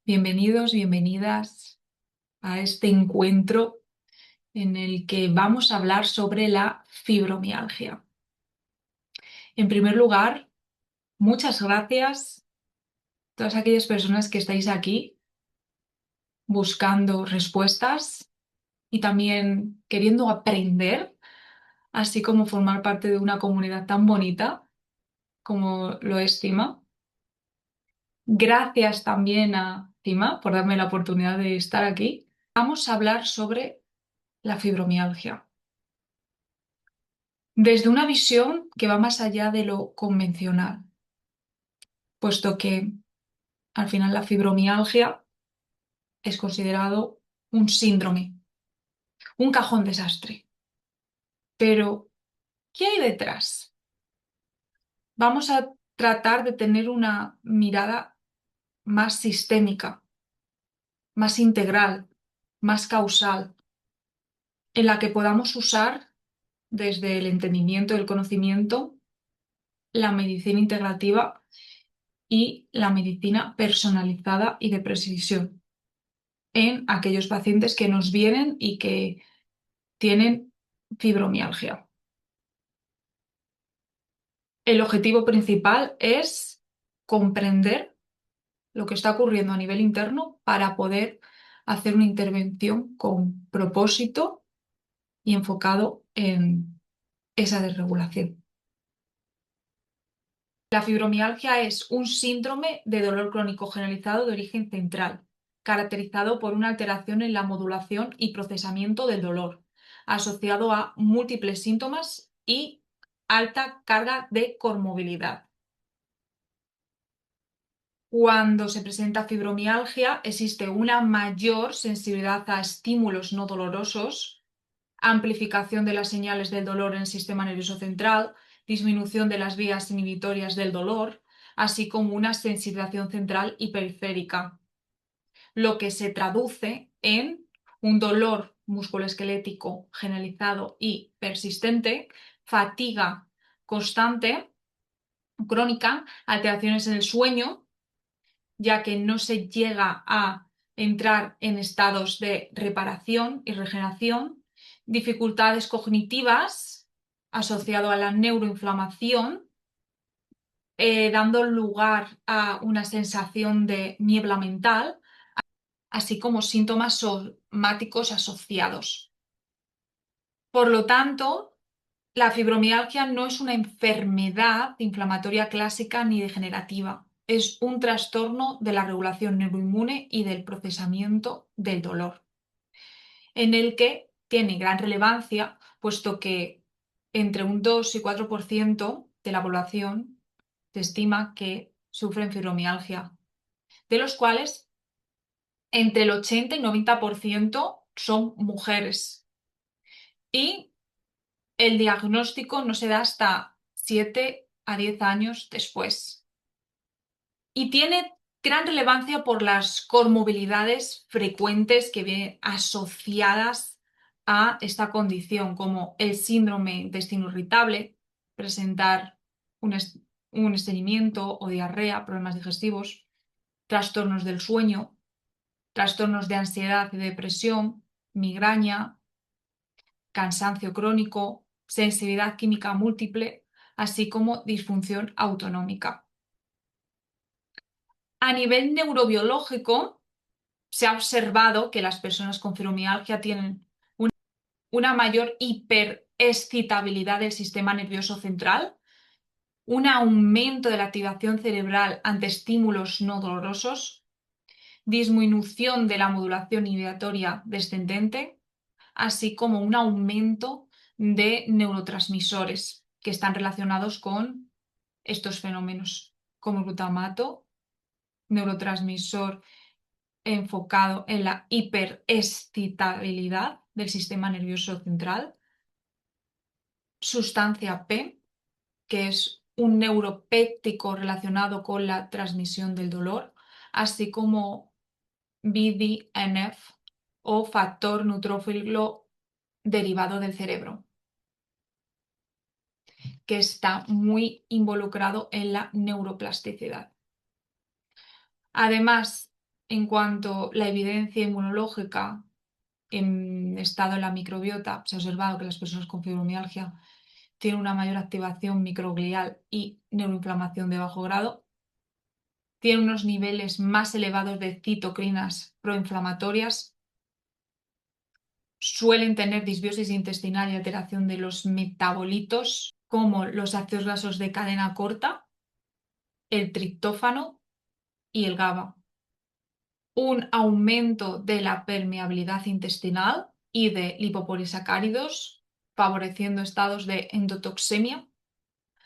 Bienvenidos, bienvenidas a este encuentro en el que vamos a hablar sobre la fibromialgia. En primer lugar, muchas gracias a todas aquellas personas que estáis aquí buscando respuestas y también queriendo aprender, así como formar parte de una comunidad tan bonita como lo es CIMA. Gracias también a CIMA por darme la oportunidad de estar aquí. Vamos a hablar sobre la fibromialgia desde una visión que va más allá de lo convencional, puesto que al final la fibromialgia es considerado un síndrome, un cajón desastre. Pero, ¿qué hay detrás? Vamos a tratar de tener una mirada más sistémica, más integral, más causal, en la que podamos usar desde el entendimiento y el conocimiento la medicina integrativa y la medicina personalizada y de precisión en aquellos pacientes que nos vienen y que tienen fibromialgia. El objetivo principal es comprender lo que está ocurriendo a nivel interno para poder hacer una intervención con propósito y enfocado en esa desregulación. La fibromialgia es un síndrome de dolor crónico generalizado de origen central, caracterizado por una alteración en la modulación y procesamiento del dolor, asociado a múltiples síntomas y alta carga de comorbilidad. Cuando se presenta fibromialgia, existe una mayor sensibilidad a estímulos no dolorosos, amplificación de las señales del dolor en el sistema nervioso central, disminución de las vías inhibitorias del dolor, así como una sensibilización central y periférica, lo que se traduce en un dolor musculoesquelético generalizado y persistente, fatiga constante, crónica, alteraciones en el sueño, ya que no se llega a entrar en estados de reparación y regeneración, dificultades cognitivas asociado a la neuroinflamación, dando lugar a una sensación de niebla mental, así como síntomas somáticos asociados. Por lo tanto, la fibromialgia no es una enfermedad inflamatoria clásica ni degenerativa. Es un trastorno de la regulación neuroinmune y del procesamiento del dolor, en el que tiene gran relevancia, puesto que entre un 2 y 4% de la población se estima que sufren fibromialgia, de los cuales entre el 80 y 90% son mujeres. Y el diagnóstico no se da hasta 7 a 10 años después. Y tiene gran relevancia por las comorbilidades frecuentes que vienen asociadas a esta condición, como el síndrome de intestino irritable, presentar un estreñimiento o diarrea, problemas digestivos, trastornos del sueño, trastornos de ansiedad y depresión, migraña, cansancio crónico, sensibilidad química múltiple, así como disfunción autonómica. A nivel neurobiológico, se ha observado que las personas con fibromialgia tienen una mayor hiperexcitabilidad del sistema nervioso central, un aumento de la activación cerebral ante estímulos no dolorosos, disminución de la modulación inhibitoria descendente, así como un aumento de neurotransmisores que están relacionados con estos fenómenos, como el glutamato, neurotransmisor enfocado en la hiperexcitabilidad del sistema nervioso central, sustancia P, que es un neuropéptico relacionado con la transmisión del dolor, así como BDNF o factor neutrófilo derivado del cerebro, que está muy involucrado en la neuroplasticidad. Además, En cuanto a la evidencia inmunológica en estado en la microbiota, se ha observado que las personas con fibromialgia tienen una mayor activación microglial y neuroinflamación de bajo grado. Tienen unos niveles más elevados de citoquinas proinflamatorias. Suelen tener disbiosis intestinal y alteración de los metabolitos, como los ácidos grasos de cadena corta, el triptófano y el GABA. Un aumento de la permeabilidad intestinal y de lipopolisacáridos, favoreciendo estados de endotoxemia,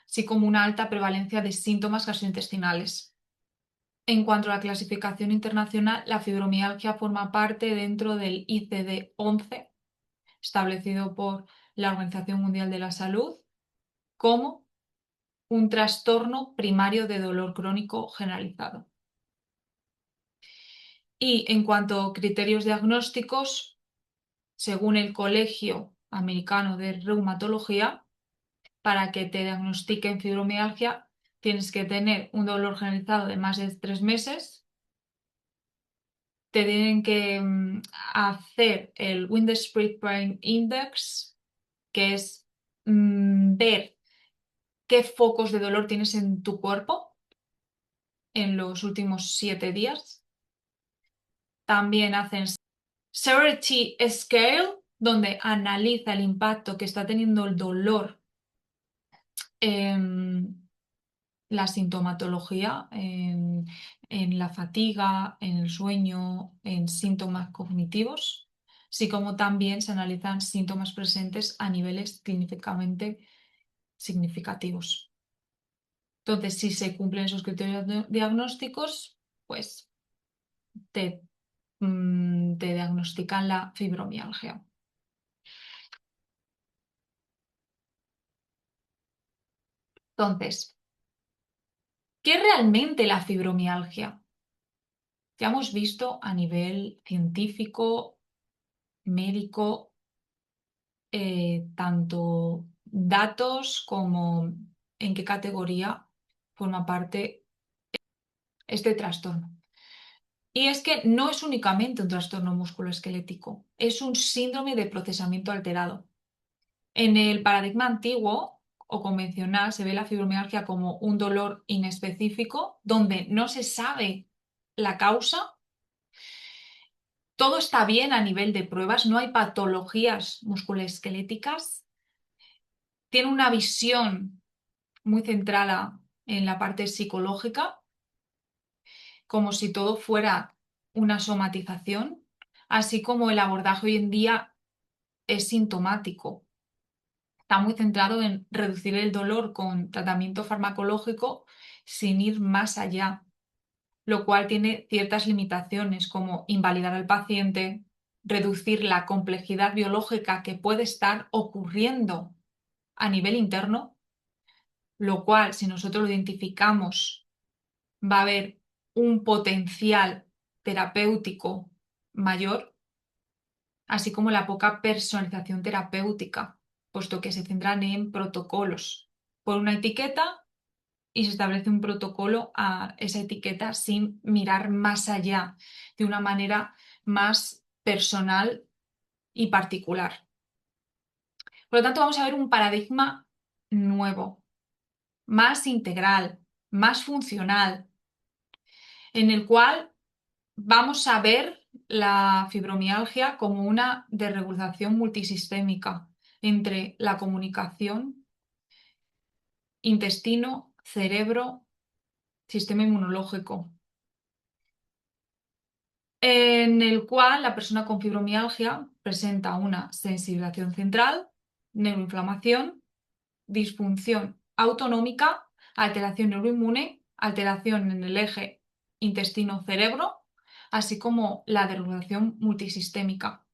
así como una alta prevalencia de síntomas gastrointestinales. En cuanto a la clasificación internacional, la fibromialgia forma parte dentro del ICD-11, establecido por la Organización Mundial de la Salud, como un trastorno primario de dolor crónico generalizado. Y en cuanto a criterios diagnósticos, según el Colegio Americano de Reumatología, para que te diagnostiquen fibromialgia, tienes que tener un dolor generalizado de más de 3 meses, te tienen que hacer el Windspread Brain Index, que es ver qué focos de dolor tienes en tu cuerpo en los últimos 7 días. También hacen Severity Scale, donde analiza el impacto que está teniendo el dolor en la sintomatología, en la fatiga, en el sueño, en síntomas cognitivos, así como también se analizan síntomas presentes a niveles clínicamente significativos. Entonces, si se cumplen esos criterios diagnósticos, pues te diagnostican la fibromialgia. Entonces, ¿qué es realmente la fibromialgia? Ya hemos visto a nivel científico, médico, tanto datos como en qué categoría forma parte este trastorno. Y es que no es únicamente un trastorno musculoesquelético, es un síndrome de procesamiento alterado. En el paradigma antiguo o convencional se ve la fibromialgia como un dolor inespecífico donde no se sabe la causa. Todo está bien a nivel de pruebas, no hay patologías musculoesqueléticas. Tiene una visión muy centrada en la parte psicológica, como si todo fuera una somatización, así como el abordaje hoy en día es sintomático. Está muy centrado en reducir el dolor con tratamiento farmacológico sin ir más allá, lo cual tiene ciertas limitaciones como invalidar al paciente, reducir la complejidad biológica que puede estar ocurriendo a nivel interno, lo cual si nosotros lo identificamos va a haber un potencial terapéutico mayor, así como la poca personalización terapéutica, puesto que se centran en protocolos por una etiqueta y se establece un protocolo a esa etiqueta sin mirar más allá, de una manera más personal y particular. Por lo tanto, vamos a ver un paradigma nuevo, más integral, más funcional, en el cual vamos a ver la fibromialgia como una desregulación multisistémica entre la comunicación, intestino, cerebro, sistema inmunológico, en el cual la persona con fibromialgia presenta una sensibilización central, neuroinflamación, disfunción autonómica, alteración neuroinmune, alteración en el eje intestino-cerebro, así como la desregulación multisistémica.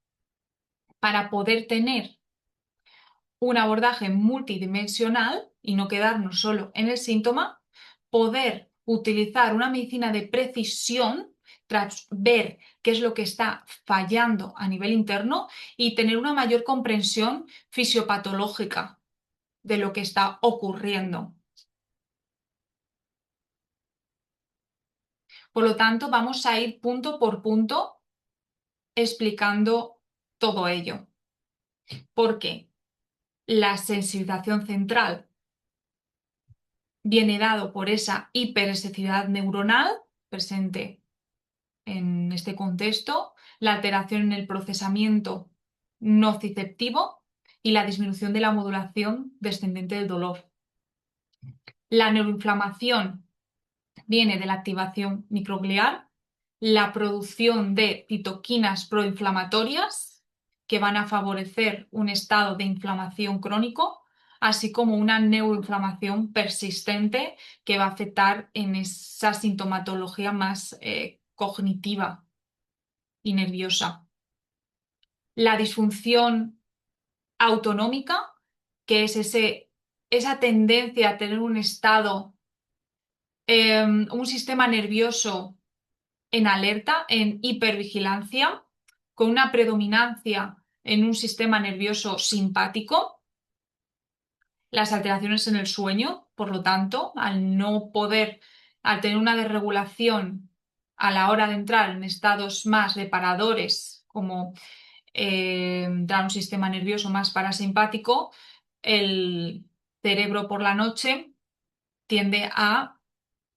Para poder tener un abordaje multidimensional y no quedarnos solo en el síntoma, poder utilizar una medicina de precisión tras ver qué es lo que está fallando a nivel interno y tener una mayor comprensión fisiopatológica de lo que está ocurriendo. Por lo tanto, vamos a ir punto por punto explicando todo ello. Porque la sensibilización central viene dado por esa hiperexcitabilidad neuronal presente en este contexto, la alteración en el procesamiento nociceptivo y la disminución de la modulación descendente del dolor. La neuroinflamación viene de la activación microglial, la producción de citoquinas proinflamatorias que van a favorecer un estado de inflamación crónico, así como una neuroinflamación persistente que va a afectar en esa sintomatología más cognitiva y nerviosa. La disfunción autonómica, que es esa tendencia a tener un estado, un sistema nervioso en alerta, en hipervigilancia, con una predominancia en un sistema nervioso simpático, las alteraciones en el sueño, por lo tanto, al tener una desregulación a la hora de entrar en estados más reparadores, como entrar a un sistema nervioso más parasimpático, el cerebro por la noche tiende a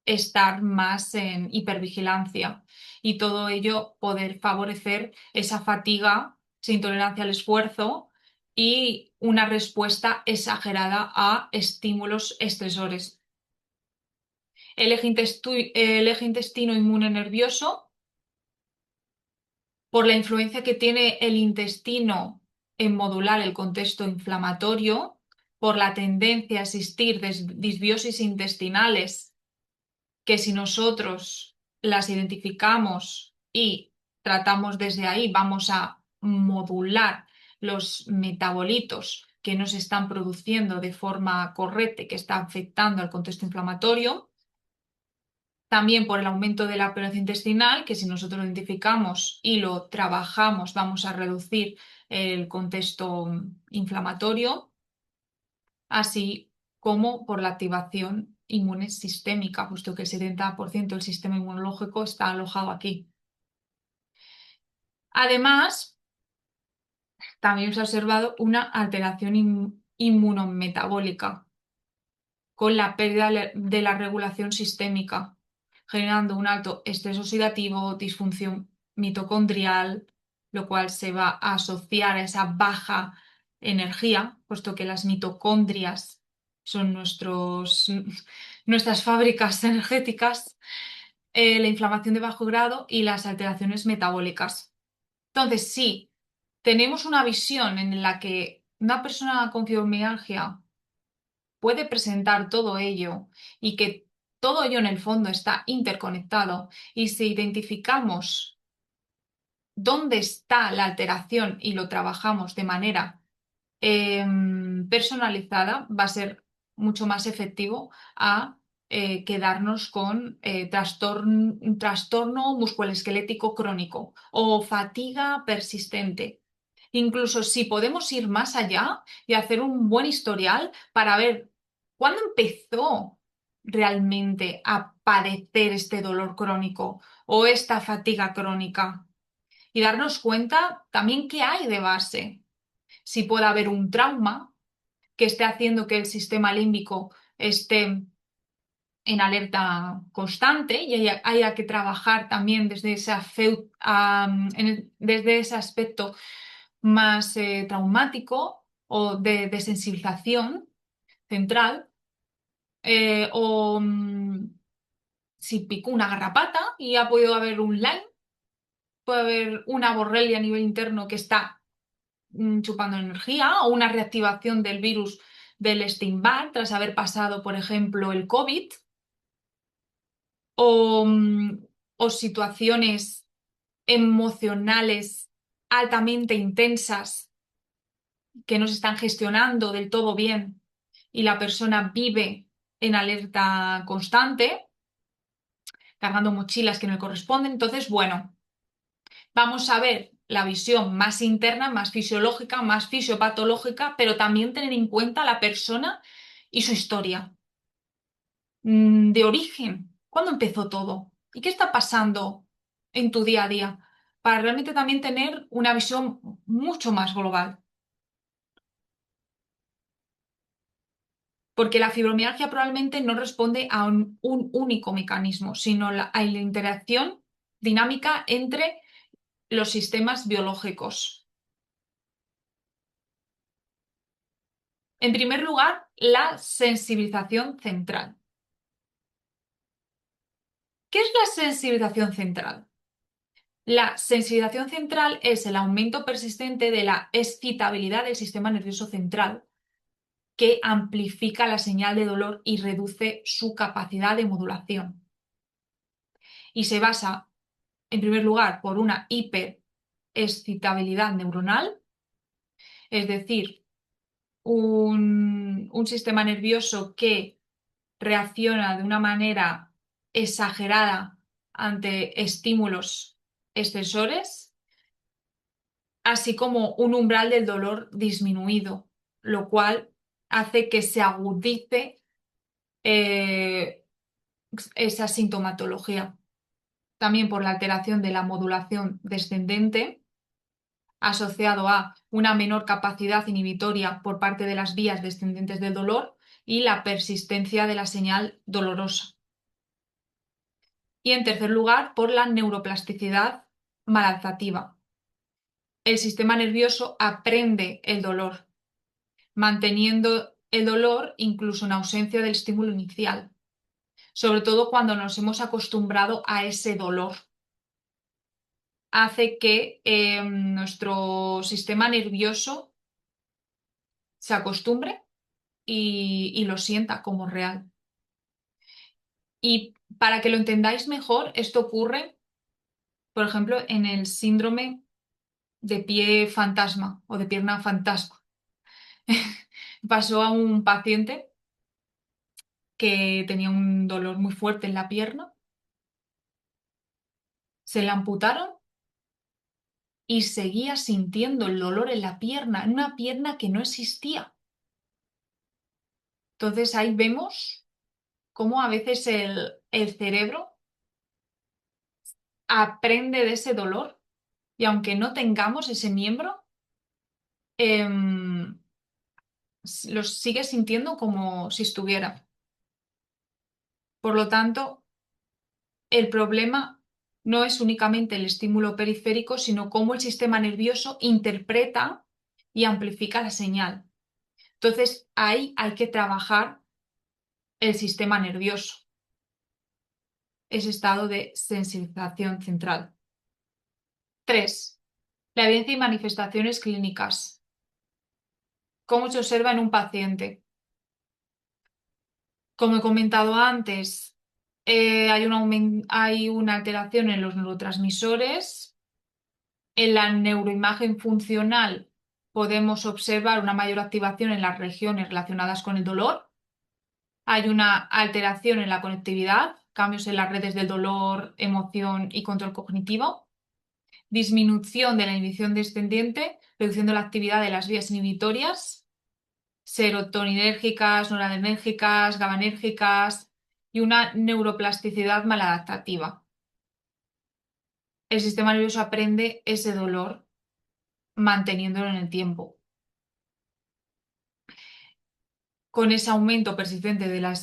estar más en hipervigilancia y todo ello poder favorecer esa fatiga, esa intolerancia al esfuerzo y una respuesta exagerada a estímulos estresores. El eje intestino inmune nervioso, por la influencia que tiene el intestino en modular el contexto inflamatorio, por la tendencia a existir disbiosis intestinales que si nosotros las identificamos y tratamos desde ahí, vamos a modular los metabolitos que no se están produciendo de forma correcta y que están afectando al contexto inflamatorio. También por el aumento de la permeabilidad intestinal, que si nosotros lo identificamos y lo trabajamos, vamos a reducir el contexto inflamatorio, así como por la activación inmune sistémica, puesto que el 70% del sistema inmunológico está alojado aquí. Además, también se ha observado una alteración inmunometabólica con la pérdida de la regulación sistémica, generando un alto estrés oxidativo, disfunción mitocondrial, lo cual se va a asociar a esa baja energía, puesto que las mitocondrias son nuestras fábricas energéticas, la inflamación de bajo grado y las alteraciones metabólicas. Entonces, si tenemos una visión en la que una persona con fibromialgia puede presentar todo ello y que todo ello en el fondo está interconectado, y si identificamos dónde está la alteración y lo trabajamos de manera personalizada, va a ser mucho más efectivo a quedarnos con trastorno musculoesquelético crónico o fatiga persistente. Incluso si podemos ir más allá y hacer un buen historial para ver cuándo empezó realmente a padecer este dolor crónico o esta fatiga crónica, y darnos cuenta también qué hay de base. Si puede haber un trauma que esté haciendo que el sistema límbico esté en alerta constante y haya que trabajar también desde desde ese aspecto más traumático o de sensibilización central, o si picó una garrapata y ha podido haber un Lyme, puede haber una borrelia a nivel interno que está chupando energía, o una reactivación del virus del Epstein-Barr tras haber pasado, por ejemplo, el COVID, o situaciones emocionales altamente intensas que no se están gestionando del todo bien y la persona vive en alerta constante, cargando mochilas que no le corresponden. Entonces, bueno, vamos a ver la visión más interna, más fisiológica, más fisiopatológica, pero también tener en cuenta la persona y su historia de origen. ¿Cuándo empezó todo? ¿Y qué está pasando en tu día a día? Para realmente también tener una visión mucho más global. Porque la fibromialgia probablemente no responde a un único mecanismo, sino a la interacción dinámica entre los sistemas biológicos. En primer lugar, la sensibilización central. ¿Qué es la sensibilización central? La sensibilización central es el aumento persistente de la excitabilidad del sistema nervioso central que amplifica la señal de dolor y reduce su capacidad de modulación. Y se basa, en primer lugar, por una hiperexcitabilidad neuronal, es decir, un sistema nervioso que reacciona de una manera exagerada ante estímulos estresores, así como un umbral del dolor disminuido, lo cual hace que se agudice eh, esa sintomatología. También por la alteración de la modulación descendente, asociado a una menor capacidad inhibitoria por parte de las vías descendentes del dolor y la persistencia de la señal dolorosa. Y en tercer lugar, por la neuroplasticidad maladaptativa. El sistema nervioso aprende el dolor, manteniendo el dolor incluso en ausencia del estímulo inicial, sobre todo cuando nos hemos acostumbrado a ese dolor. Hace que nuestro sistema nervioso se acostumbre y lo sienta como real. Y para que lo entendáis mejor, esto ocurre, por ejemplo, en el síndrome de pie fantasma o de pierna fantasma. Pasó a un paciente que tenía un dolor muy fuerte en la pierna, se la amputaron y seguía sintiendo el dolor en la pierna, en una pierna que no existía. Entonces ahí vemos cómo a veces el cerebro aprende de ese dolor y aunque no tengamos ese miembro, em, lo sigue sintiendo como si estuviera. Por lo tanto, el problema no es únicamente el estímulo periférico, sino cómo el sistema nervioso interpreta y amplifica la señal. Entonces, ahí hay que trabajar el sistema nervioso, ese estado de sensibilización central. 3. La evidencia y manifestaciones clínicas. ¿Cómo se observa en un paciente? Como he comentado antes, hay una alteración en los neurotransmisores. En la neuroimagen funcional podemos observar una mayor activación en las regiones relacionadas con el dolor. Hay una alteración en la conectividad, cambios en las redes del dolor, emoción y control cognitivo. Disminución de la inhibición descendiente, reduciendo la actividad de las vías inhibitorias, serotoninérgicas, noradrenérgicas, GABAérgicas y una neuroplasticidad maladaptativa. El sistema nervioso aprende ese dolor manteniéndolo en el tiempo. Con ese aumento persistente de la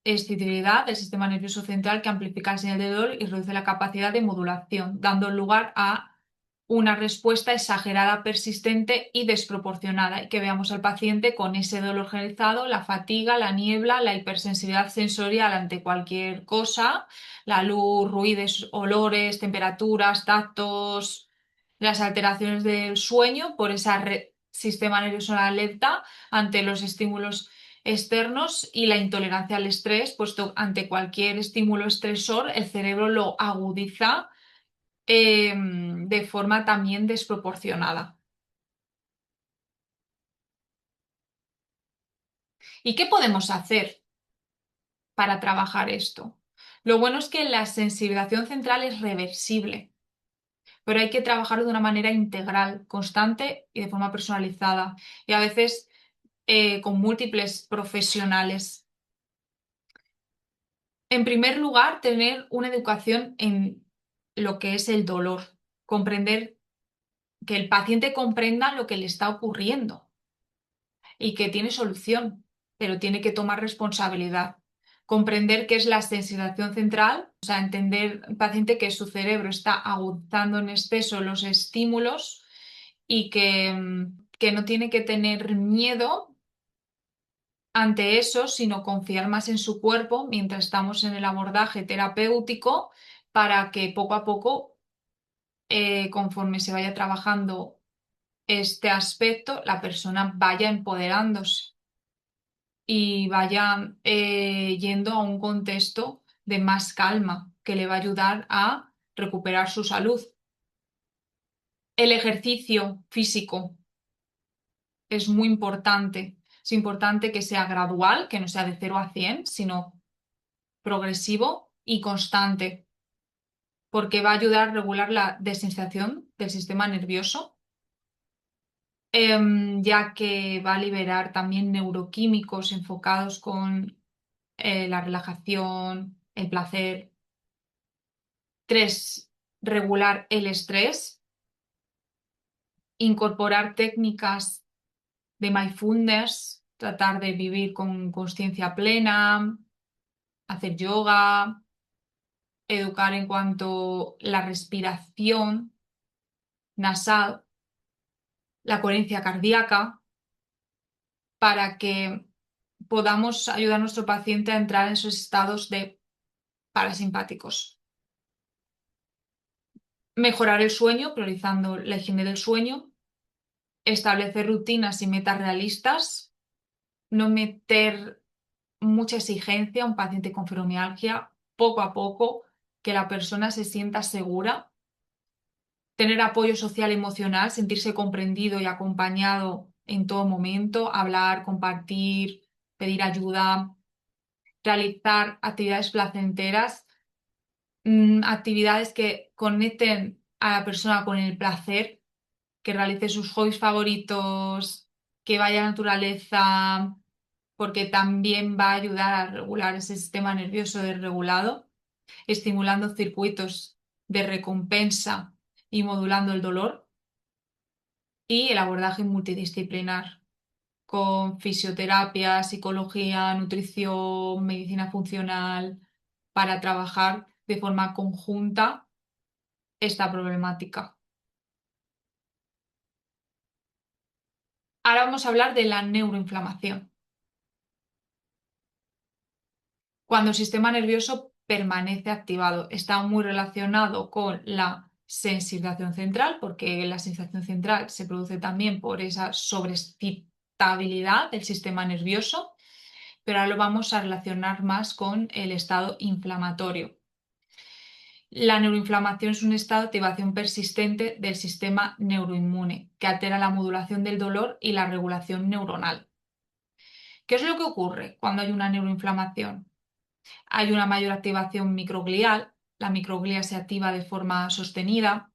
excitabilidad del sistema nervioso central que amplifica el señal de dolor y reduce la capacidad de modulación, dando lugar a una respuesta exagerada, persistente y desproporcionada, y que veamos al paciente con ese dolor generalizado, la fatiga, la niebla, la hipersensibilidad sensorial ante cualquier cosa, la luz, ruidos, olores, temperaturas, tactos, las alteraciones del sueño por ese sistema nervioso en alerta ante los estímulos externos y la intolerancia al estrés, puesto ante cualquier estímulo estresor el cerebro lo agudiza de forma también desproporcionada. ¿Y qué podemos hacer para trabajar esto? Lo bueno es que la sensibilización central es reversible, pero hay que trabajarlo de una manera integral, constante y de forma personalizada, y a veces con múltiples profesionales. En primer lugar, tener una educación en lo que es el dolor, comprender que el paciente comprenda lo que le está ocurriendo y que tiene solución, pero tiene que tomar responsabilidad. Comprender qué es la sensibilización central, o sea, entender el paciente que su cerebro está agudizando en exceso los estímulos y que no tiene que tener miedo ante eso, sino confiar más en su cuerpo mientras estamos en el abordaje terapéutico para que poco a poco, conforme se vaya trabajando este aspecto, la persona vaya empoderándose y vaya yendo a un contexto de más calma que le va a ayudar a recuperar su salud. El ejercicio físico es muy importante. Es importante que sea gradual, que no sea de 0 a 100, sino progresivo y constante, porque va a ayudar a regular la desensibilización del sistema nervioso, ya que va a liberar también neuroquímicos enfocados con la relajación, el placer. 3, regular el estrés, incorporar técnicas de mindfulness, tratar de vivir con conciencia plena, hacer yoga, educar en cuanto a la respiración nasal, la coherencia cardíaca, para que podamos ayudar a nuestro paciente a entrar en esos estados de parasimpáticos. Mejorar el sueño, priorizando la higiene del sueño, establecer rutinas y metas realistas, no meter mucha exigencia a un paciente con fibromialgia, poco a poco, que la persona se sienta segura, tener apoyo social y emocional, sentirse comprendido y acompañado en todo momento, hablar, compartir, pedir ayuda, realizar actividades placenteras, actividades que conecten a la persona con el placer, que realice sus hobbies favoritos, que vaya a la naturaleza, porque también va a ayudar a regular ese sistema nervioso desregulado, estimulando circuitos de recompensa y modulando el dolor, y el abordaje multidisciplinar con fisioterapia, psicología, nutrición, medicina funcional, para trabajar de forma conjunta esta problemática. Ahora vamos a hablar de la neuroinflamación. Cuando el sistema nervioso permanece activado, está muy relacionado con la sensibilización central, porque la sensibilización central se produce también por esa sobreexcitabilidad del sistema nervioso, pero ahora lo vamos a relacionar más con el estado inflamatorio. La neuroinflamación es un estado de activación persistente del sistema neuroinmune que altera la modulación del dolor y la regulación neuronal. ¿Qué es lo que ocurre cuando hay una neuroinflamación? Hay una mayor activación microglial, la microglia se activa de forma sostenida,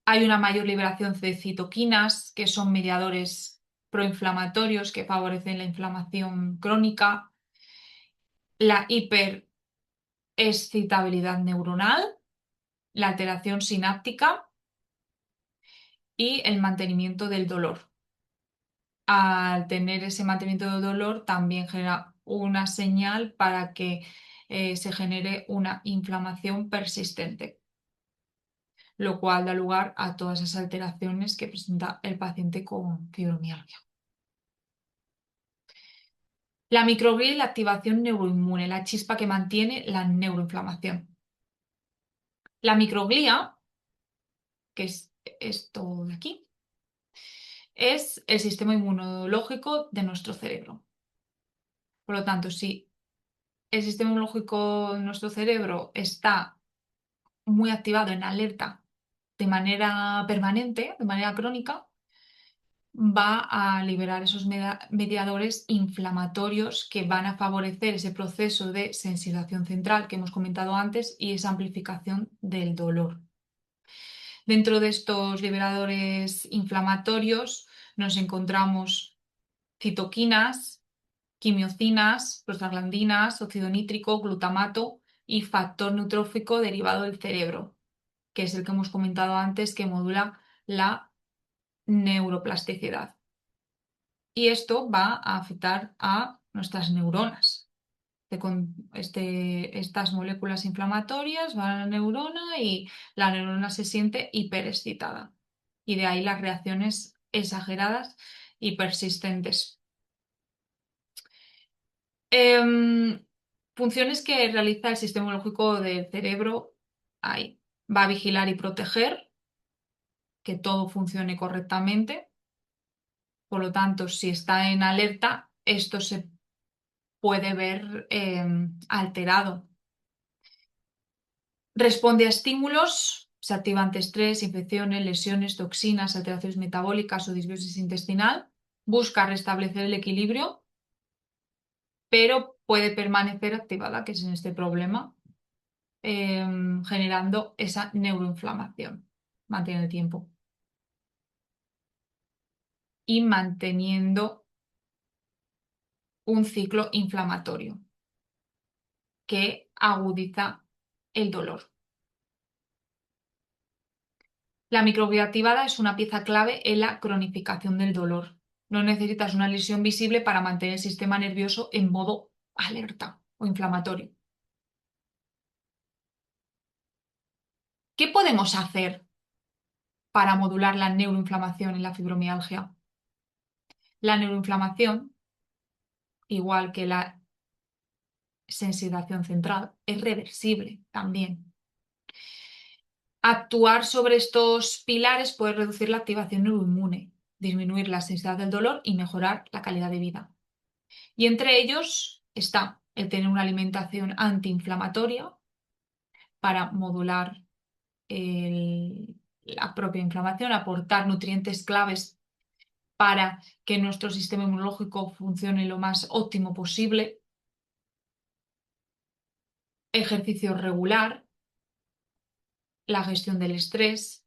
hay una mayor liberación de citoquinas, que son mediadores proinflamatorios que favorecen la inflamación crónica, la hiperexcitabilidad neuronal, la alteración sináptica y el mantenimiento del dolor. Al tener ese mantenimiento del dolor, también genera una señal para que se genere una inflamación persistente, lo cual da lugar a todas esas alteraciones que presenta el paciente con fibromialgia. La microglia y la activación neuroinmune, la chispa que mantiene la neuroinflamación. La microglia, que es esto de aquí, es el sistema inmunológico de nuestro cerebro. Por lo tanto, si el sistema inmunológico de nuestro cerebro está muy activado en alerta de manera permanente, de manera crónica, va a liberar esos mediadores inflamatorios que van a favorecer ese proceso de sensibilización central que hemos comentado antes y esa amplificación del dolor. Dentro de estos liberadores inflamatorios nos encontramos citoquinas, quimiocinas, prostaglandinas, óxido nítrico, glutamato y factor neutrófico derivado del cerebro, que es el que hemos comentado antes, que modula la neuroplasticidad. Y esto va a afectar a nuestras neuronas. Estas moléculas inflamatorias van a la neurona y la neurona se siente hiperexcitada. Y de ahí las reacciones exageradas y persistentes. Funciones que realiza el sistema inmunológico del cerebro hay. Va a vigilar y proteger que todo funcione correctamente. Por lo tanto, si está en alerta, esto se puede ver alterado. Responde a estímulos, se activa ante estrés, infecciones, lesiones, toxinas, alteraciones metabólicas o disbiosis intestinal. Busca restablecer el equilibrio, pero puede permanecer activada, que es en este problema, generando esa neuroinflamación. Mantiene el tiempo. Y manteniendo un ciclo inflamatorio que agudiza el dolor. La microglia activada es una pieza clave en la cronificación del dolor. No necesitas una lesión visible para mantener el sistema nervioso en modo alerta o inflamatorio. ¿Qué podemos hacer para modular la neuroinflamación en la fibromialgia? La neuroinflamación, igual que la sensibilización central, es reversible también. Actuar sobre estos pilares puede reducir la activación neuroinmune, disminuir la sensibilidad del dolor y mejorar la calidad de vida. Y entre ellos está el tener una alimentación antiinflamatoria para modular la propia inflamación, aportar nutrientes claves para que nuestro sistema inmunológico funcione lo más óptimo posible, ejercicio regular, la gestión del estrés,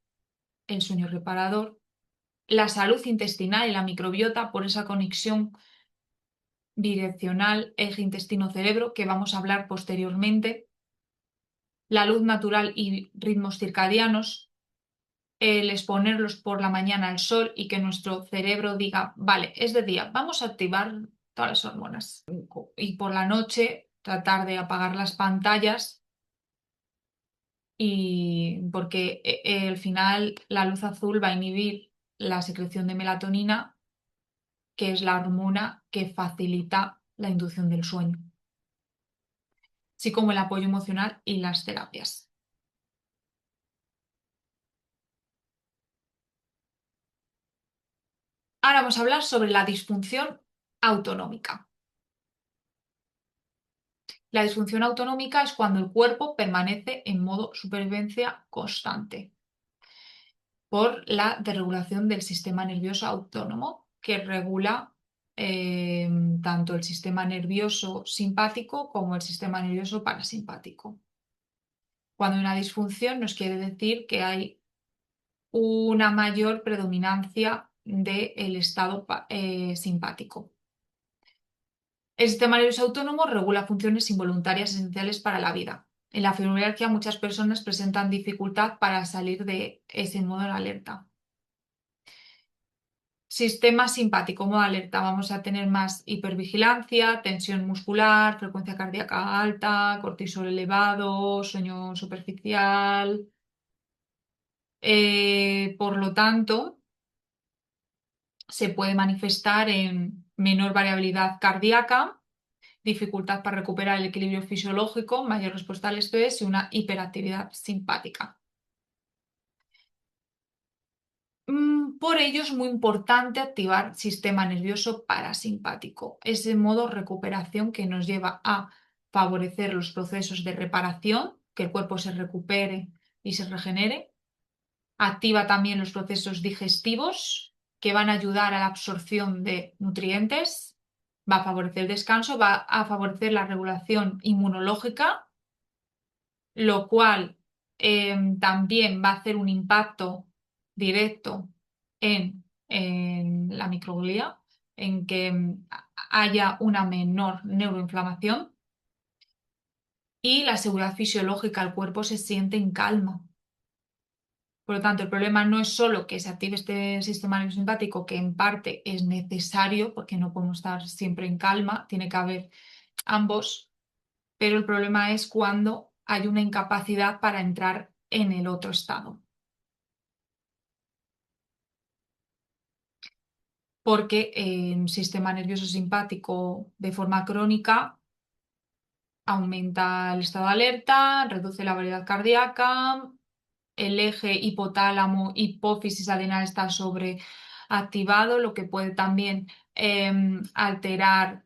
el sueño reparador, la salud intestinal y la microbiota por esa conexión bidireccional eje intestino-cerebro que vamos a hablar posteriormente, la luz natural y ritmos circadianos, el exponerlos por la mañana al sol y que nuestro cerebro diga, vale, es de día, vamos a activar todas las hormonas. Y por la noche tratar de apagar las pantallas y porque al final la luz azul va a inhibir la secreción de melatonina, que es la hormona que facilita la inducción del sueño, así como el apoyo emocional y las terapias. Ahora vamos a hablar sobre la disfunción autonómica. La disfunción autonómica es cuando el cuerpo permanece en modo supervivencia constante por la desregulación del sistema nervioso autónomo que regula tanto el sistema nervioso simpático como el sistema nervioso parasimpático. Cuando hay una disfunción nos quiere decir que hay una mayor predominancia del estado simpático. El sistema nervioso autónomo regula funciones involuntarias esenciales para la vida. En la fibromialgia muchas personas presentan dificultad para salir de ese modo de alerta. Sistema simpático, modo alerta. Vamos a tener más hipervigilancia, tensión muscular, frecuencia cardíaca alta, cortisol elevado, sueño superficial. Por lo tanto, se puede manifestar en menor variabilidad cardíaca, dificultad para recuperar el equilibrio fisiológico, mayor respuesta al estrés y una hiperactividad simpática. Por ello es muy importante activar sistema nervioso parasimpático, ese modo recuperación que nos lleva a favorecer los procesos de reparación, que el cuerpo se recupere y se regenere. Activa también los procesos digestivos que van a ayudar a la absorción de nutrientes, va a favorecer el descanso, va a favorecer la regulación inmunológica, lo cual también va a hacer un impacto directo en la microglia, en que haya una menor neuroinflamación y la seguridad fisiológica, el cuerpo se siente en calma. Por lo tanto, el problema no es solo que se active este sistema nervioso simpático, que en parte es necesario, porque no podemos estar siempre en calma, tiene que haber ambos, pero el problema es cuando hay una incapacidad para entrar en el otro estado. Porque el sistema nervioso simpático de forma crónica aumenta el estado de alerta, reduce la variabilidad cardíaca, el eje hipotálamo-hipófisis adrenal está sobreactivado, lo que puede también alterar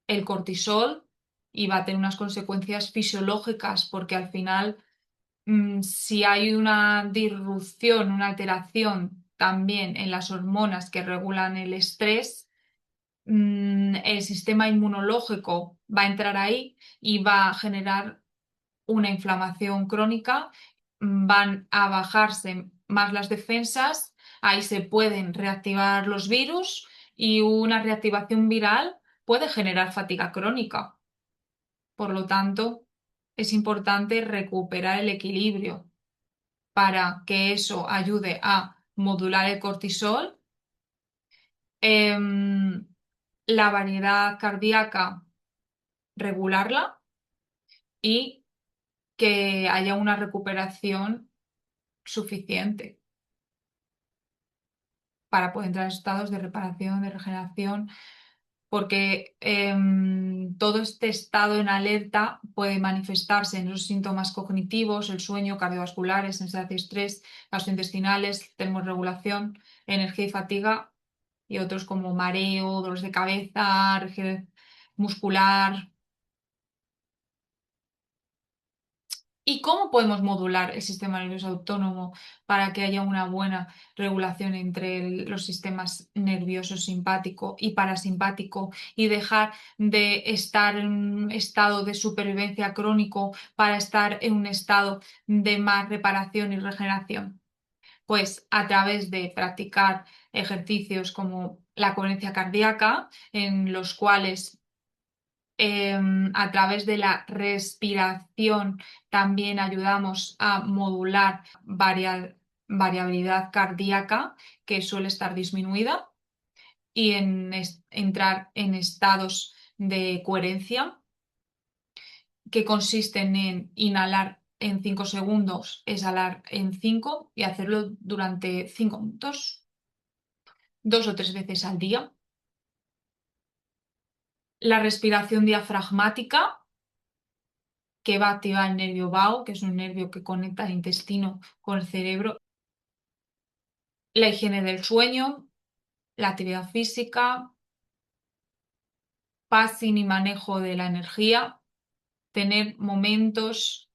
el cortisol y va a tener unas consecuencias fisiológicas porque al final si hay una disrupción, una alteración también en las hormonas que regulan el estrés, el sistema inmunológico va a entrar ahí y va a generar una inflamación crónica, van a bajarse más las defensas, ahí se pueden reactivar los virus y una reactivación viral puede generar fatiga crónica. Por lo tanto, es importante recuperar el equilibrio para que eso ayude a modular el cortisol, em, la variedad cardíaca, regularla y que haya una recuperación suficiente para poder entrar en estados de reparación, de regeneración, porque todo este estado en alerta puede manifestarse en los síntomas cognitivos, el sueño, cardiovasculares, ansiedad y estrés, gastrointestinales, termorregulación, energía y fatiga, y otros como mareo, dolores de cabeza, rigidez muscular. ¿Y cómo podemos modular el sistema nervioso autónomo para que haya una buena regulación entre los sistemas nervioso simpático y parasimpático y dejar de estar en un estado de supervivencia crónico para estar en un estado de más reparación y regeneración? Pues a través de practicar ejercicios como la coherencia cardíaca, en los cuales a través de la respiración también ayudamos a modular variabilidad cardíaca que suele estar disminuida y entrar en estados de coherencia que consisten en inhalar en 5 segundos, exhalar en 5 y hacerlo durante 5 minutos, 2 o 3 veces al día. La respiración diafragmática que va a activar el nervio vago, que es un nervio que conecta el intestino con el cerebro, la higiene del sueño, la actividad física, pacing y manejo de la energía, tener momentos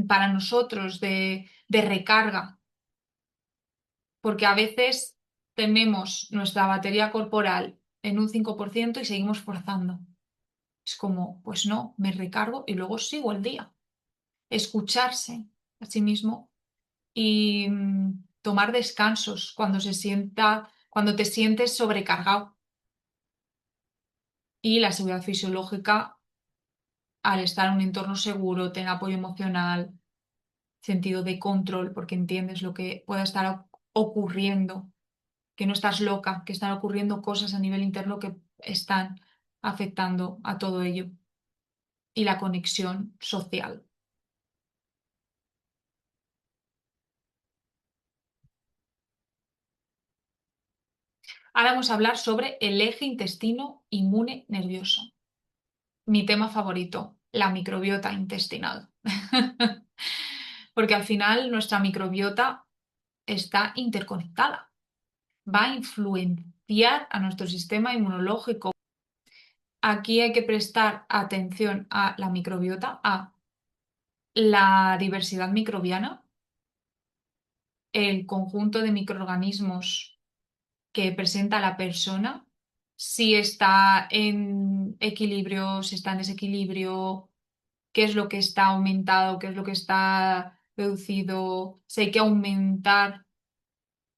para nosotros de recarga, porque a veces tenemos nuestra batería corporal en un 5% y seguimos forzando. Es como, pues no, me recargo y luego sigo el día. Escucharse a sí mismo y tomar descansos cuando te sientes sobrecargado. Y la seguridad fisiológica, al estar en un entorno seguro, tener apoyo emocional, sentido de control, porque entiendes lo que pueda estar ocurriendo, que no estás loca, que están ocurriendo cosas a nivel interno que están afectando a todo ello. Y la conexión social. Ahora vamos a hablar sobre el eje intestino inmune nervioso. Mi tema favorito, la microbiota intestinal. Porque al final nuestra microbiota está interconectada. Va a influenciar a nuestro sistema inmunológico. Aquí hay que prestar atención a la microbiota, a la diversidad microbiana, el conjunto de microorganismos que presenta la persona, si está en equilibrio, si está en desequilibrio, qué es lo que está aumentado, qué es lo que está reducido. Si hay que aumentar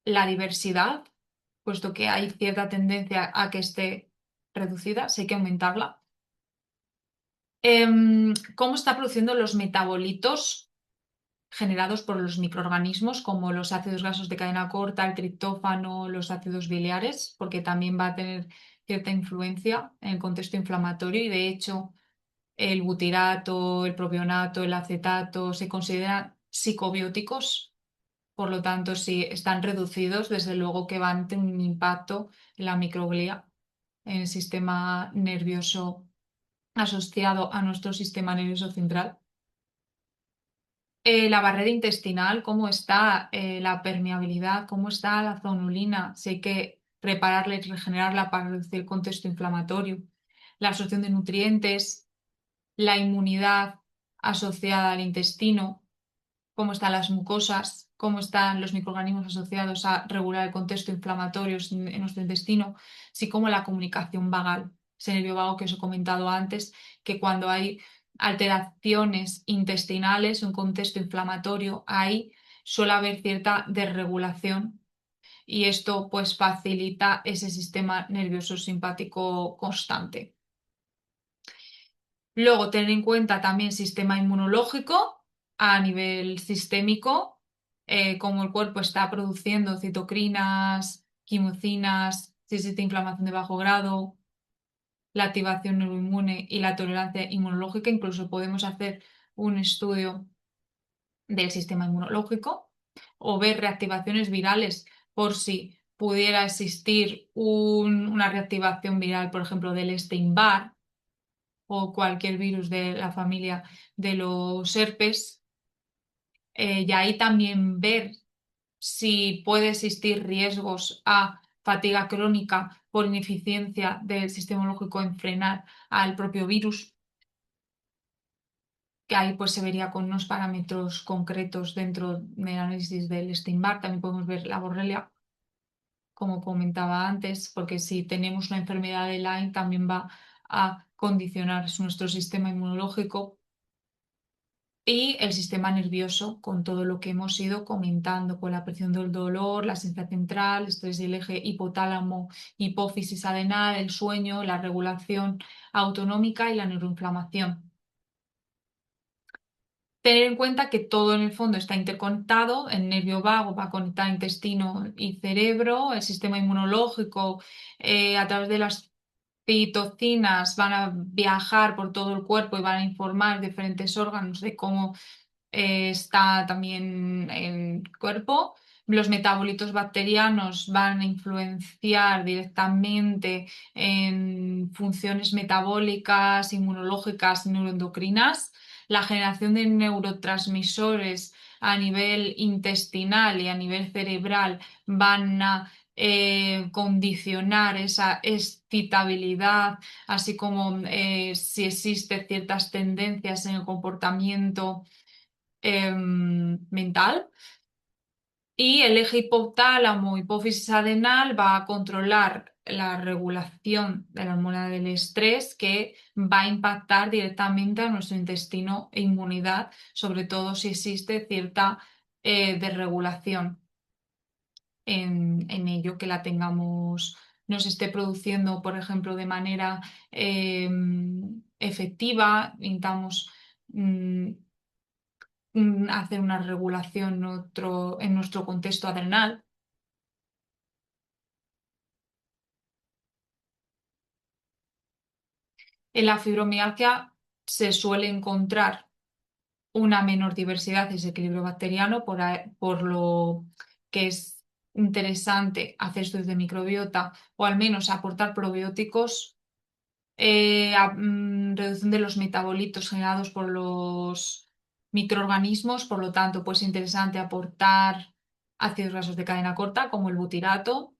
la diversidad, puesto que hay cierta tendencia a que esté reducida, sí hay que aumentarla. ¿Cómo está produciendo los metabolitos generados por los microorganismos, como los ácidos grasos de cadena corta, el triptófano, los ácidos biliares? Porque también va a tener cierta influencia en el contexto inflamatorio y, de hecho, el butirato, el propionato, el acetato se consideran psicobióticos. Por lo tanto, si están reducidos, desde luego que van a tener un impacto en la microglía, en el sistema nervioso asociado a nuestro sistema nervioso central. La barrera intestinal, cómo está, la permeabilidad, cómo está la zonulina, si hay que repararla y regenerarla para reducir el contexto inflamatorio, la absorción de nutrientes, la inmunidad asociada al intestino, cómo están las mucosas, cómo están los microorganismos asociados a regular el contexto inflamatorio en nuestro intestino, así como la comunicación vagal, ese nervio vago que os he comentado antes, que cuando hay alteraciones intestinales, un contexto inflamatorio, ahí suele haber cierta desregulación y esto pues facilita ese sistema nervioso simpático constante. Luego, tener en cuenta también sistema inmunológico a nivel sistémico, cómo el cuerpo está produciendo citoquinas, quimocinas, si existe inflamación de bajo grado, la activación neuroinmune y la tolerancia inmunológica. Incluso podemos hacer un estudio del sistema inmunológico o ver reactivaciones virales por si pudiera existir una reactivación viral, por ejemplo, del Epstein-Barr o cualquier virus de la familia de los herpes. Y ahí también ver si puede existir riesgos a fatiga crónica por ineficiencia del sistema inmunológico en frenar al propio virus, que ahí pues se vería con unos parámetros concretos dentro del análisis del Epstein-Barr. También podemos ver la borrelia, como comentaba antes, porque si tenemos una enfermedad de Lyme también va a condicionar nuestro sistema inmunológico y el sistema nervioso, con todo lo que hemos ido comentando, con la presión del dolor, la sensación central, estrés del eje hipotálamo, hipófisis adenal, el sueño, la regulación autonómica y la neuroinflamación. Tener en cuenta que todo en el fondo está interconectado, el nervio vago va a conectar intestino y cerebro, el sistema inmunológico a través de las citocinas van a viajar por todo el cuerpo y van a informar diferentes órganos de cómo está también el cuerpo. Los metabolitos bacterianos van a influenciar directamente en funciones metabólicas, inmunológicas, neuroendocrinas. La generación de neurotransmisores a nivel intestinal y a nivel cerebral van a condicionar esa excitabilidad, así como si existen ciertas tendencias en el comportamiento mental. Y el eje hipotálamo, hipófisis adenal, va a controlar la regulación de la hormona del estrés, que va a impactar directamente a nuestro intestino e inmunidad, sobre todo si existe cierta desregulación en ello, que la tengamos, no se esté produciendo, por ejemplo, de manera efectiva. Intentamos hacer una regulación en nuestro contexto adrenal. En la fibromialgia se suele encontrar una menor diversidad y desequilibrio bacteriano, por lo que es interesante hacer estudios de microbiota o al menos aportar probióticos, reducción de los metabolitos generados por los microorganismos. Por lo tanto, pues es interesante aportar ácidos grasos de cadena corta como el butirato,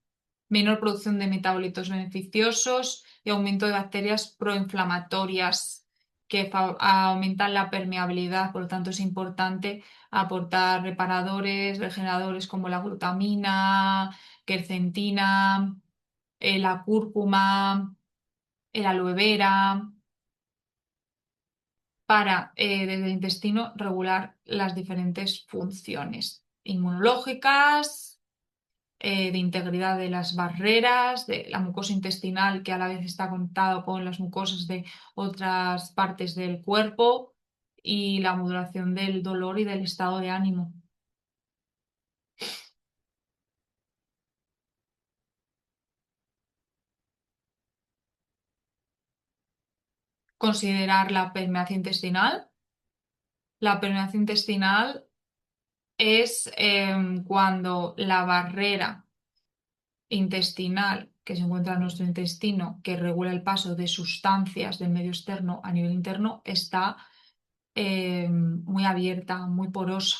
menor producción de metabolitos beneficiosos y aumento de bacterias proinflamatorias que aumentan la permeabilidad. Por lo tanto, es importante aportar reparadores, regeneradores como la glutamina, quercetina, la cúrcuma, el aloe vera, para desde el intestino regular las diferentes funciones inmunológicas, de integridad de las barreras, de la mucosa intestinal, que a la vez está conectado con las mucosas de otras partes del cuerpo, y la modulación del dolor y del estado de ánimo. Considerar la permeación intestinal. La permeación intestinal es cuando la barrera intestinal que se encuentra en nuestro intestino, que regula el paso de sustancias del medio externo a nivel interno, está muy abierta, muy porosa.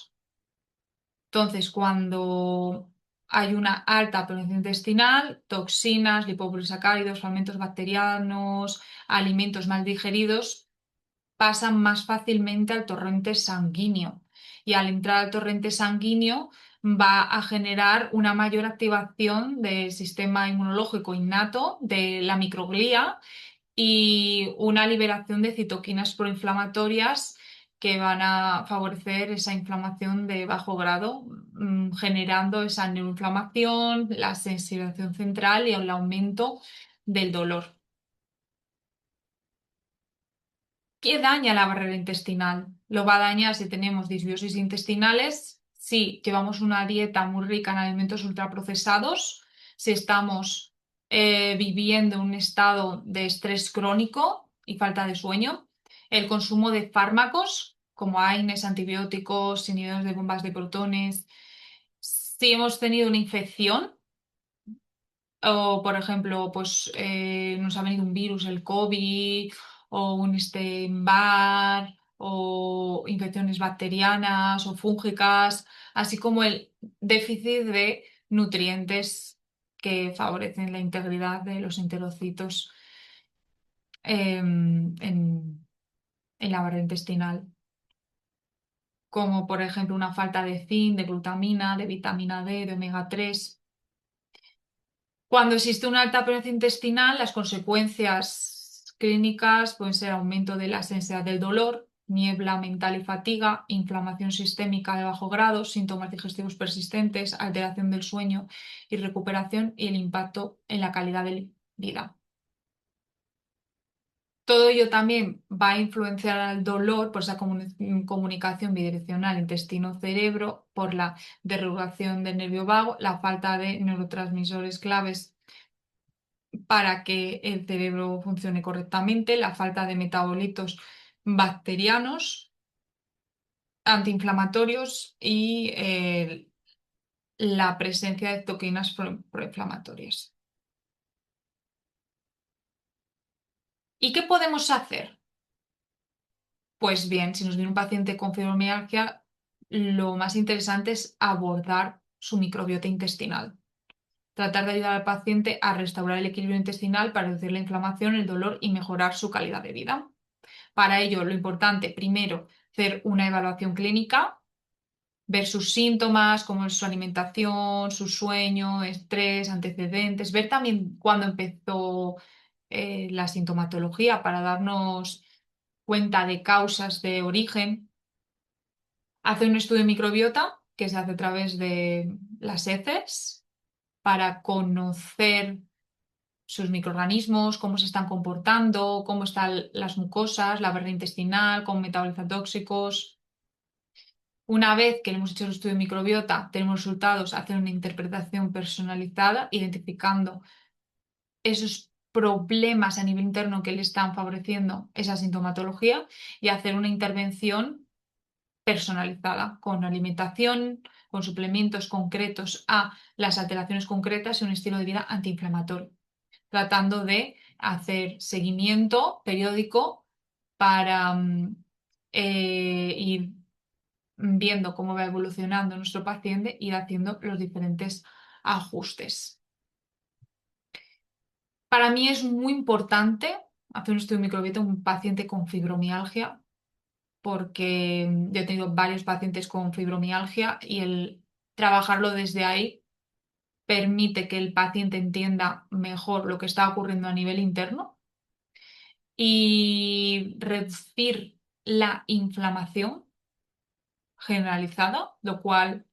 Entonces, cuando hay una alta permeación intestinal, toxinas, lipopolisacáridos, fermentos bacterianos, alimentos mal digeridos pasan más fácilmente al torrente sanguíneo. Y al entrar al torrente sanguíneo va a generar una mayor activación del sistema inmunológico innato, de la microglía, y una liberación de citoquinas proinflamatorias que van a favorecer esa inflamación de bajo grado, generando esa neuroinflamación, la sensibilización central y el aumento del dolor. ¿Qué daña la barrera intestinal? Lo va a dañar si tenemos disbiosis intestinales, si llevamos una dieta muy rica en alimentos ultraprocesados, si estamos viviendo un estado de estrés crónico y falta de sueño, el consumo de fármacos como AINES, antibióticos, inhibidores de bombas de protones, si hemos tenido una infección o, por ejemplo, pues nos ha venido un virus, el COVID, o un Epstein-Barr, o infecciones bacterianas o fúngicas, así como el déficit de nutrientes que favorecen la integridad de los enterocitos en la barrera intestinal, como por ejemplo una falta de zinc, de glutamina, de vitamina D, de omega 3. Cuando existe una alta permeación intestinal, las consecuencias clínicas pueden ser aumento de la sensibilidad del dolor, niebla mental y fatiga, inflamación sistémica de bajo grado, síntomas digestivos persistentes, alteración del sueño y recuperación, y el impacto en la calidad de vida. Todo ello también va a influenciar al dolor por esa comunicación bidireccional intestino-cerebro, por la desregulación del nervio vago, la falta de neurotransmisores claves para que el cerebro funcione correctamente, la falta de metabolitos bacterianos, antiinflamatorios y la presencia de toxinas proinflamatorias. ¿Y qué podemos hacer? Pues bien, si nos viene un paciente con fibromialgia, lo más interesante es abordar su microbiota intestinal. Tratar de ayudar al paciente a restaurar el equilibrio intestinal para reducir la inflamación, el dolor y mejorar su calidad de vida. Para ello, lo importante, primero, hacer una evaluación clínica, ver sus síntomas, como es su alimentación, su sueño, estrés, antecedentes, ver también cuándo empezó la sintomatología para darnos cuenta de causas de origen. Hacer un estudio de microbiota que se hace a través de las heces para conocer sus microorganismos, cómo se están comportando, cómo están las mucosas, la barrera intestinal, cómo metabolizan tóxicos. Una vez que hemos hecho el estudio de microbiota, tenemos resultados, hacer una interpretación personalizada, identificando esos problemas a nivel interno que le están favoreciendo esa sintomatología, y hacer una intervención personalizada con alimentación, con suplementos concretos a las alteraciones concretas y un estilo de vida antiinflamatorio, tratando de hacer seguimiento periódico para ir viendo cómo va evolucionando nuestro paciente, ir haciendo los diferentes ajustes. Para mí es muy importante hacer un estudio de microbiota en un paciente con fibromialgia, porque yo he tenido varios pacientes con fibromialgia y el trabajarlo desde ahí permite que el paciente entienda mejor lo que está ocurriendo a nivel interno y reducir la inflamación generalizada, lo cual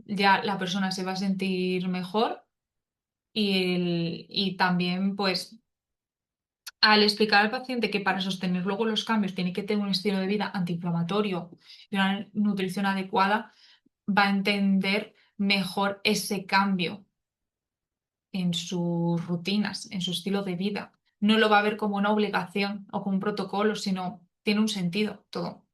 ya la persona se va a sentir mejor y también, pues, al explicar al paciente que para sostener luego los cambios tiene que tener un estilo de vida antiinflamatorio y una nutrición adecuada, va a entender mejor ese cambio en sus rutinas, en su estilo de vida. No lo va a ver como una obligación o como un protocolo, sino tiene un sentido todo.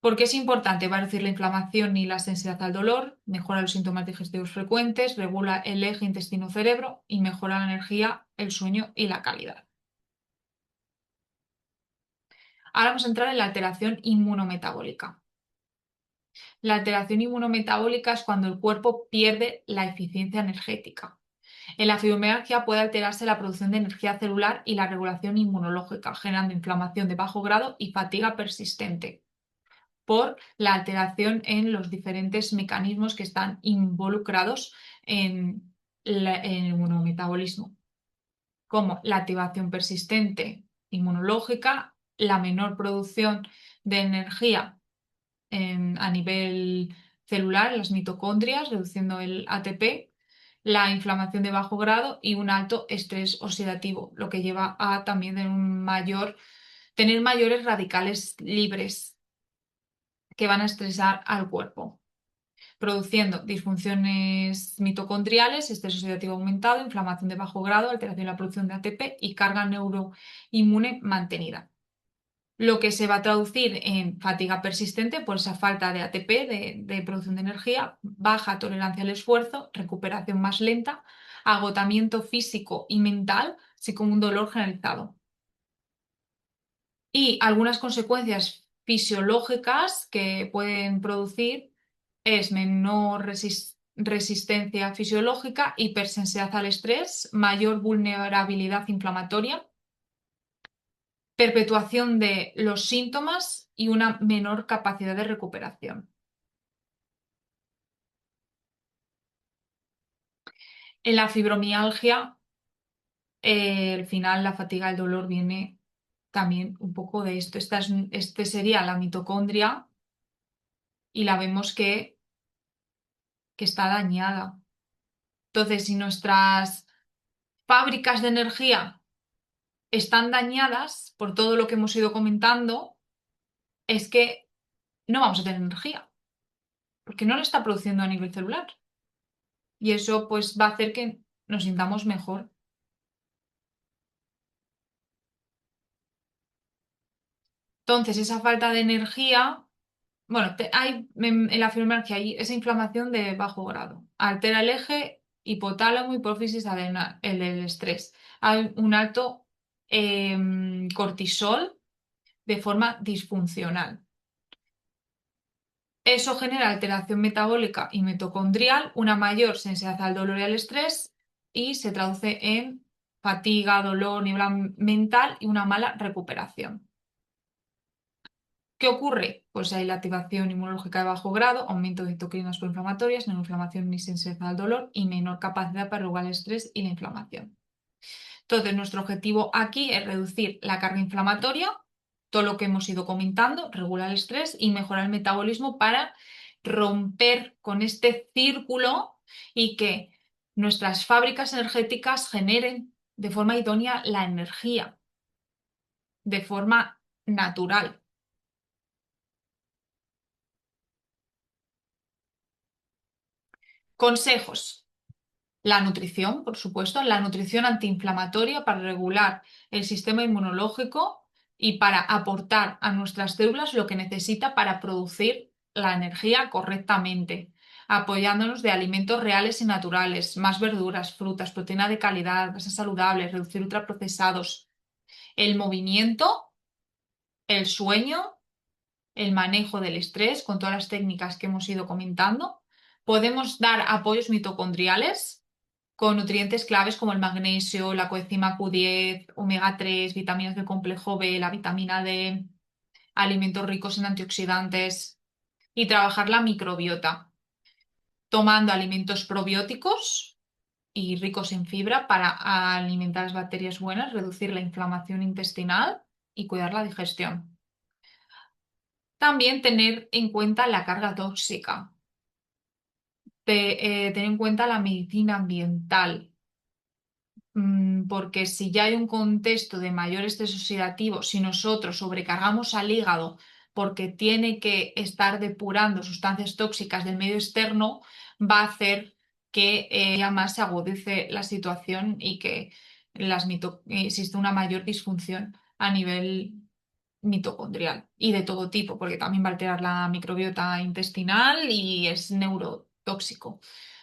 ¿Por qué es importante? Va a reducir la inflamación y la sensibilidad al dolor, mejora los síntomas digestivos frecuentes, regula el eje intestino-cerebro y mejora la energía, el sueño y la calidad. Ahora vamos a entrar en la alteración inmunometabólica. La alteración inmunometabólica es cuando el cuerpo pierde la eficiencia energética. En la fibromialgia puede alterarse la producción de energía celular y la regulación inmunológica, generando inflamación de bajo grado y fatiga persistente por la alteración en los diferentes mecanismos que están involucrados en el inmunometabolismo, como la activación persistente inmunológica, la menor producción de energía a nivel celular, en las mitocondrias, reduciendo el ATP, la inflamación de bajo grado y un alto estrés oxidativo, lo que lleva a también tener mayores radicales libres que van a estresar al cuerpo, produciendo disfunciones mitocondriales, estrés oxidativo aumentado, inflamación de bajo grado, alteración en la producción de ATP y carga neuroinmune mantenida, lo que se va a traducir en fatiga persistente por esa falta de ATP, de producción de energía, baja tolerancia al esfuerzo, recuperación más lenta, agotamiento físico y mental, así como un dolor generalizado. Y algunas consecuencias fisiológicas que pueden producir es menor resistencia fisiológica, hipersensibilidad al estrés, mayor vulnerabilidad inflamatoria, perpetuación de los síntomas y una menor capacidad de recuperación. En la fibromialgia, al final la fatiga, el dolor viene también un poco de esto. Este sería la mitocondria y la vemos que está dañada. Entonces, si nuestras fábricas de energía están dañadas por todo lo que hemos ido comentando, es que no vamos a tener energía, porque no la está produciendo a nivel celular. Y eso pues va a hacer que nos sintamos mejor. Entonces, esa falta de energía, bueno, en la fibromialgia hay esa inflamación de bajo grado. Altera el eje hipotálamo, hipófisis, adrenal, el estrés. Hay un alto cortisol de forma disfuncional. Eso genera alteración metabólica y mitocondrial, una mayor sensibilidad al dolor y al estrés y se traduce en fatiga, dolor, niebla mental y una mala recuperación. ¿Qué ocurre? Pues hay la activación inmunológica de bajo grado, aumento de citoquinas proinflamatorias, menor inflamación ni sensibilidad al dolor y menor capacidad para regular el estrés y la inflamación. Entonces, nuestro objetivo aquí es reducir la carga inflamatoria, todo lo que hemos ido comentando, regular el estrés y mejorar el metabolismo para romper con este círculo y que nuestras fábricas energéticas generen de forma idónea la energía, de forma natural. Consejos. La nutrición, por supuesto, la nutrición antiinflamatoria para regular el sistema inmunológico y para aportar a nuestras células lo que necesita para producir la energía correctamente, apoyándonos de alimentos reales y naturales, más verduras, frutas, proteína de calidad, grasas saludables, reducir ultraprocesados, el movimiento, el sueño, el manejo del estrés con todas las técnicas que hemos ido comentando. Podemos dar apoyos mitocondriales con nutrientes claves como el magnesio, la coenzima Q10, omega 3, vitaminas del complejo B, la vitamina D, alimentos ricos en antioxidantes y trabajar la microbiota, tomando alimentos probióticos y ricos en fibra para alimentar las bacterias buenas, reducir la inflamación intestinal y cuidar la digestión. También tener en cuenta la carga tóxica. Ten en cuenta la medicina ambiental, porque si ya hay un contexto de mayor estrés oxidativo, si nosotros sobrecargamos al hígado porque tiene que estar depurando sustancias tóxicas del medio externo, va a hacer que ya más se agudice la situación y que existe una mayor disfunción a nivel mitocondrial y de todo tipo, porque también va a alterar la microbiota intestinal y es neurotóxico.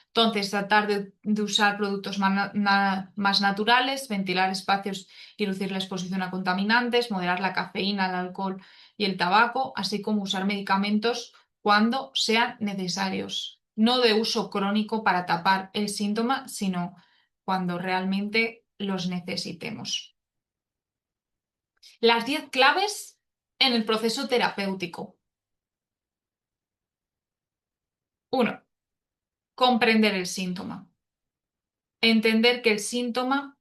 Entonces, tratar de usar productos más naturales, ventilar espacios y reducir la exposición a contaminantes, moderar la cafeína, el alcohol y el tabaco, así como usar medicamentos cuando sean necesarios. No de uso crónico para tapar el síntoma, sino cuando realmente los necesitemos. Las 10 claves en el proceso terapéutico. 1. Comprender el síntoma. Entender que el síntoma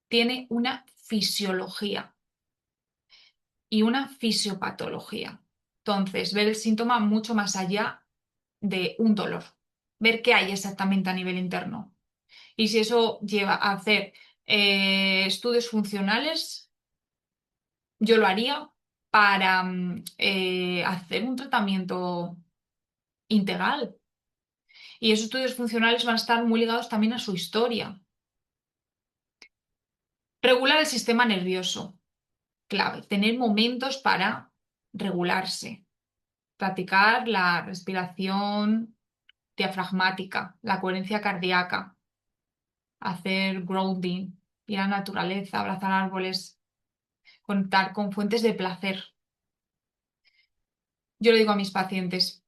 tiene una fisiología y una fisiopatología. Entonces, ver el síntoma mucho más allá de un dolor. Ver qué hay exactamente a nivel interno. Y si eso lleva a hacer estudios funcionales, yo lo haría para hacer un tratamiento integral. Y esos estudios funcionales van a estar muy ligados también a su historia. Regular el sistema nervioso. Clave. Tener momentos para regularse. Practicar la respiración diafragmática, la coherencia cardíaca. Hacer grounding, ir a la naturaleza, abrazar árboles, contar con fuentes de placer. Yo le digo a mis pacientes,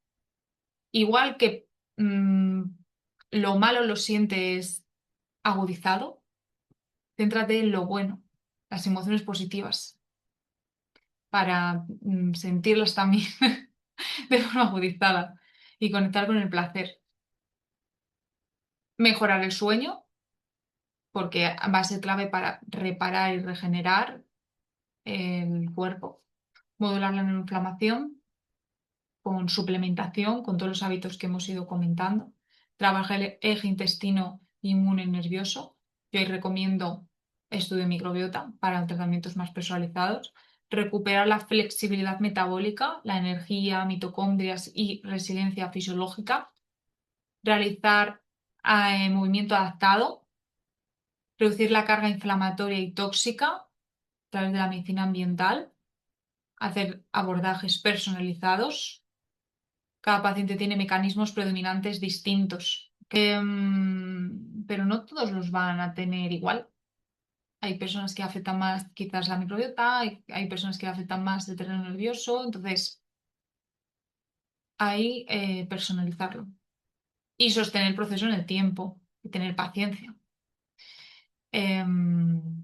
igual que lo malo lo sientes agudizado, céntrate en lo bueno, las emociones positivas, para sentirlas también de forma agudizada y conectar con el placer. Mejorar el sueño, porque va a ser clave para reparar y regenerar el cuerpo. Modular la neuroinflamación con suplementación, con todos los hábitos que hemos ido comentando. Trabajar el eje intestino inmune y nervioso. Yo ahí recomiendo estudio de microbiota para tratamientos más personalizados. Recuperar la flexibilidad metabólica, la energía, mitocondrias y resiliencia fisiológica. Realizar movimiento adaptado. Reducir la carga inflamatoria y tóxica a través de la medicina ambiental. Hacer abordajes personalizados. Cada paciente tiene mecanismos predominantes distintos, pero no todos los van a tener igual. Hay personas que afectan más quizás la microbiota, hay personas que afectan más el terreno nervioso, entonces hay personalizarlo y sostener el proceso en el tiempo y tener paciencia. Em,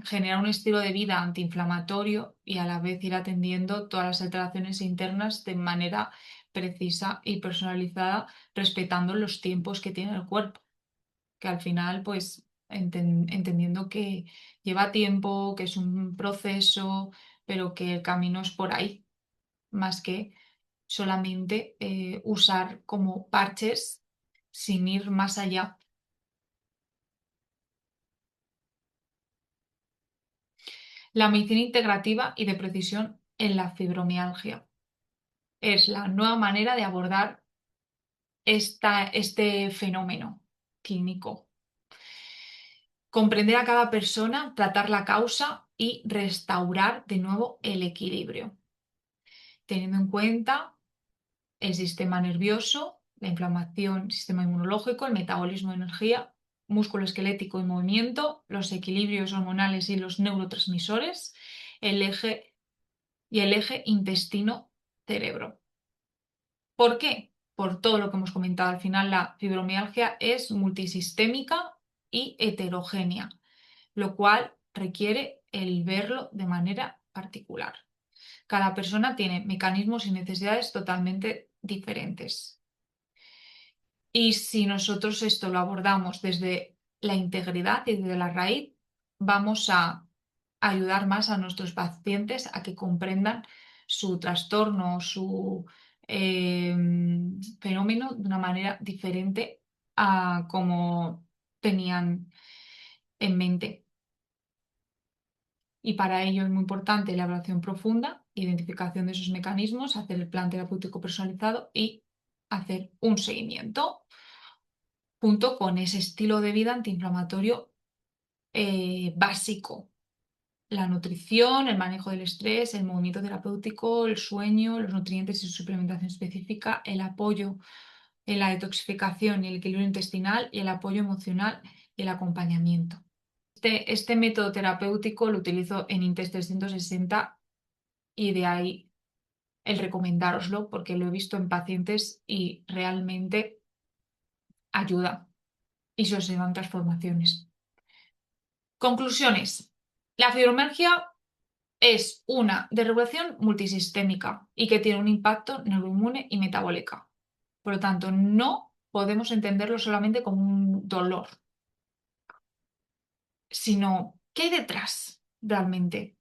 Generar un estilo de vida antiinflamatorio y a la vez ir atendiendo todas las alteraciones internas de manera precisa y personalizada, respetando los tiempos que tiene el cuerpo, que al final, pues, entendiendo que lleva tiempo, que es un proceso, pero que el camino es por ahí, más que solamente usar como parches sin ir más allá. La medicina integrativa y de precisión en la fibromialgia es la nueva manera de abordar este fenómeno clínico. Comprender a cada persona, tratar la causa y restaurar de nuevo el equilibrio, teniendo en cuenta el sistema nervioso, la inflamación, el sistema inmunológico, el metabolismo de energía, músculo esquelético y movimiento, los equilibrios hormonales y los neurotransmisores, el eje y el eje intestino-cerebro. ¿Por qué? Por todo lo que hemos comentado. Al final, la fibromialgia es multisistémica y heterogénea, lo cual requiere el verlo de manera particular. Cada persona tiene mecanismos y necesidades totalmente diferentes. Y si nosotros esto lo abordamos desde la integridad y desde la raíz, vamos a ayudar más a nuestros pacientes a que comprendan su trastorno, su fenómeno de una manera diferente a como tenían en mente. Y para ello es muy importante la evaluación profunda, identificación de esos mecanismos, hacer el plan terapéutico personalizado y hacer un seguimiento junto con ese estilo de vida antiinflamatorio básico. La nutrición, el manejo del estrés, el movimiento terapéutico, el sueño, los nutrientes y su suplementación específica, el apoyo en la detoxificación y el equilibrio intestinal y el apoyo emocional y el acompañamiento. Este método terapéutico lo utilizo en Intest 360 y de ahí el recomendároslo porque lo he visto en pacientes y realmente ayuda y se observan transformaciones. Conclusiones. La fibromialgia es una desregulación multisistémica y que tiene un impacto neuroinmune y metabólica. Por lo tanto, no podemos entenderlo solamente como un dolor, sino qué hay detrás realmente.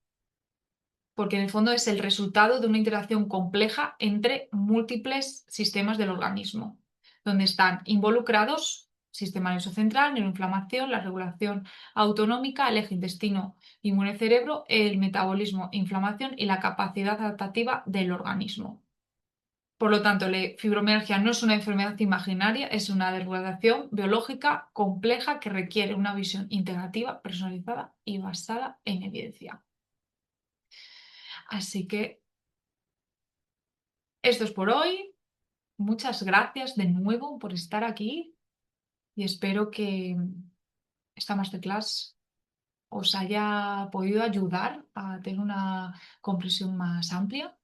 Porque en el fondo es el resultado de una interacción compleja entre múltiples sistemas del organismo, donde están involucrados sistema nervioso central, neuroinflamación, la regulación autonómica, el eje intestino, inmune-cerebro, el metabolismo, inflamación y la capacidad adaptativa del organismo. Por lo tanto, la fibromialgia no es una enfermedad imaginaria, es una desregulación biológica compleja que requiere una visión integrativa, personalizada y basada en evidencia. Así que esto es por hoy. Muchas gracias de nuevo por estar aquí y espero que esta masterclass os haya podido ayudar a tener una comprensión más amplia.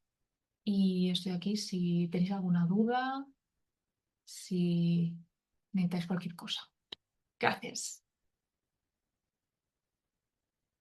Y estoy aquí si tenéis alguna duda, si necesitáis cualquier cosa. Gracias.